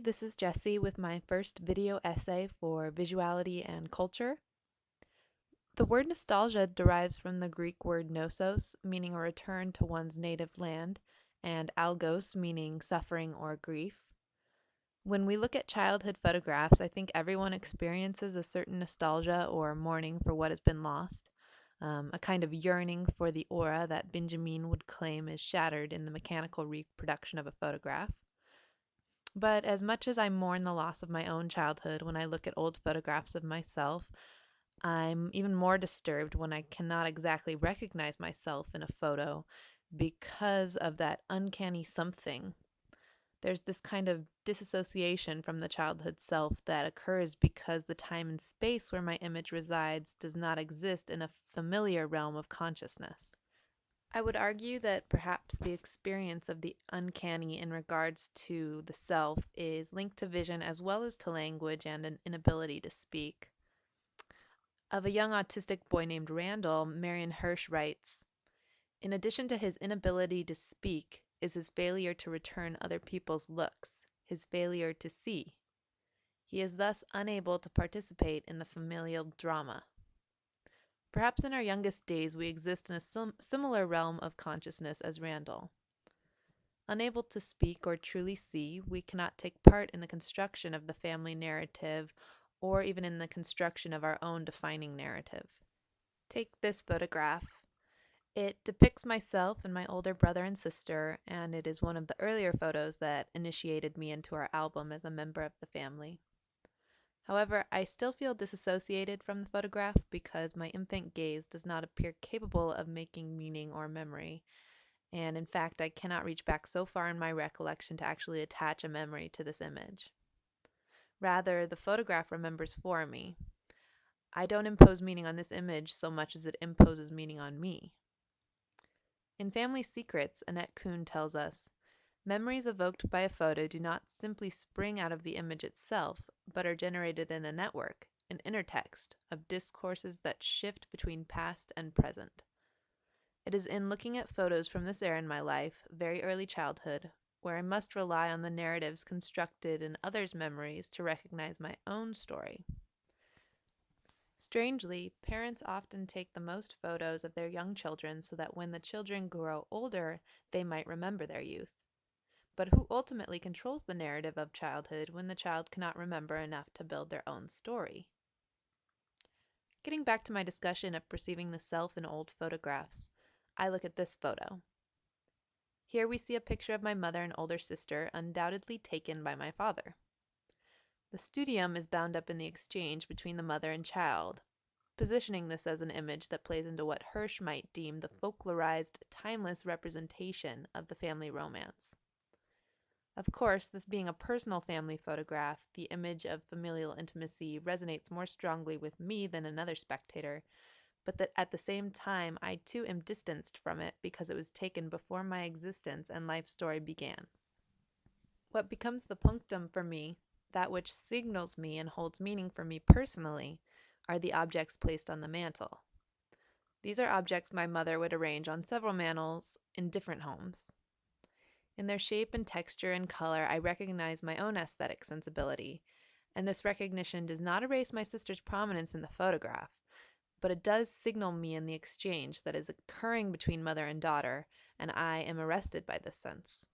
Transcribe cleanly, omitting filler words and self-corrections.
this is Jessie with my first video essay for Visuality and Culture. The word nostalgia derives from the Greek word nosos, meaning a return to one's native land, and algos, meaning suffering or grief. When we look at childhood photographs, I think everyone experiences a certain nostalgia or mourning for what has been lost, a kind of yearning for the aura that Benjamin would claim is shattered in the mechanical reproduction of a photograph. But as much as I mourn the loss of my own childhood when I look at old photographs of myself, I'm even more disturbed when I cannot exactly recognize myself in a photo because of that uncanny something. There's this kind of disassociation from the childhood self that occurs because the time and space where my image resides does not exist in a familiar realm of consciousness. I would argue that perhaps the experience of the uncanny in regards to the self is linked to vision as well as to language and an inability to speak. Of a young autistic boy named Randall, Marion Hirsch writes, "In addition to his inability to speak is his failure to return other people's looks, his failure to see. He is thus unable to participate in the familial drama." Perhaps in our youngest days we exist in a similar realm of consciousness as Randall. Unable to speak or truly see, we cannot take part in the construction of the family narrative or even in the construction of our own defining narrative. Take this photograph. It depicts myself and my older brother and sister, and it is one of the earlier photos that initiated me into our album as a member of the family. However, I still feel disassociated from the photograph because my infant gaze does not appear capable of making meaning or memory, and in fact, I cannot reach back so far in my recollection to actually attach a memory to this image. Rather, the photograph remembers for me. I don't impose meaning on this image so much as it imposes meaning on me. In Family Secrets, Annette Kuhn tells us, "Memories evoked by a photo do not simply spring out of the image itself, but are generated in a network, an intertext, of discourses that shift between past and present." It is in looking at photos from this era in my life, very early childhood, where I must rely on the narratives constructed in others' memories to recognize my own story. Strangely, parents often take the most photos of their young children so that when the children grow older, they might remember their youth. But who ultimately controls the narrative of childhood when the child cannot remember enough to build their own story? Getting back to my discussion of perceiving the self in old photographs, I look at this photo. Here we see a picture of my mother and older sister, undoubtedly taken by my father. The studium is bound up in the exchange between the mother and child, positioning this as an image that plays into what Hirsch might deem the folklorized, timeless representation of the family romance. Of course, this being a personal family photograph, the image of familial intimacy resonates more strongly with me than another spectator, but that at the same time I too am distanced from it because it was taken before my existence and life story began. What becomes the punctum for me, that which signals me and holds meaning for me personally, are the objects placed on the mantel. These are objects my mother would arrange on several mantels in different homes. In their shape and texture and color, I recognize my own aesthetic sensibility, and this recognition does not erase my sister's prominence in the photograph, but it does signal me in the exchange that is occurring between mother and daughter, and I am arrested by this sense.